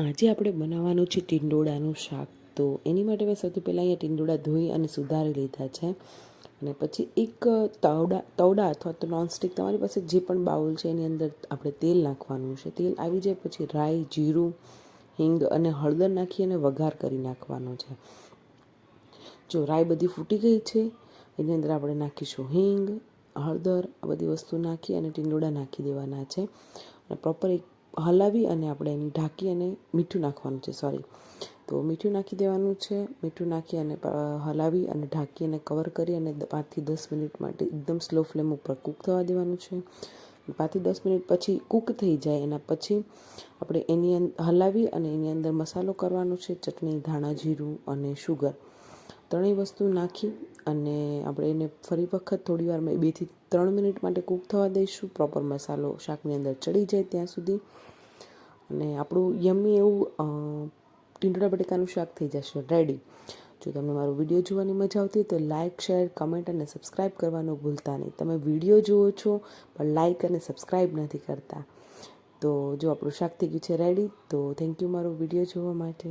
આજે આપણે બનાવવાનું છે ટીંડોળાનું શાક. તો એની માટે મેં સૌથી પહેલાં અહીંયા ટીંડોળા ધોઈ અને સુધારી લીધા છે. અને પછી એક તવડા અથવા તો નોનસ્ટિક તમારી પાસે જે પણ બાઉલ છે એની અંદર આપણે તેલ નાખવાનું છે. તેલ આવી જાય પછી રાઈ, જીરું, હિંગ અને હળદર નાખી અને વઘાર કરી નાખવાનો છે. જો રાઈ બધી ફૂટી ગઈ છે, એની અંદર આપણે નાખીશું હિંગ, હળદર, આ બધી વસ્તુ નાખી અને ટીંડોળા નાખી દેવાના છે. અને પ્રોપર એક હલાવી અને આપણે એને ઢાંકી અને મીઠું નાખવાનું છે. તો મીઠું નાખી દેવાનું છે. મીઠું નાખી અને હલાવી અને ઢાંકી અને કવર કરી અને 5 થી 10 મિનિટ માટે એકદમ સ્લો ફ્લેમ ઉપર કૂક થવા દેવાનું છે. 5 થી 10 મિનિટ પછી કૂક થઈ જાય એના પછી આપણે એની હલાવી અને એની અંદર મસાલો કરવાનો છે. ચટણી, ધાણા, જીરું અને શુગર, ત્રણેય વસ્તુ નાખી અને આપણે એને ફરી વખત થોડી વાર 2 થી 3 મિનિટ માટે કૂક થવા દઈશું. પ્રોપર મસાલો શાકની અંદર ચડી જાય ત્યાં સુધી. અને આપણું યમ્મી એવું ટીંડોળા બટેકાનું શાક થઈ જશે રેડી. જો તમને મારો વિડીયો જોવાની મજા આવતી હોય તો લાઇક, શેર, કમેન્ટ અને સબસ્ક્રાઈબ કરવાનું ભૂલતા નહીં. તમે વિડીયો જુઓ છો પણ લાઇક અને સબસ્ક્રાઈબ નથી કરતા. તો જો આપણું શાક થઈ ગયું છે રેડી. તો થેન્ક યુ મારો વિડીયો જોવા માટે.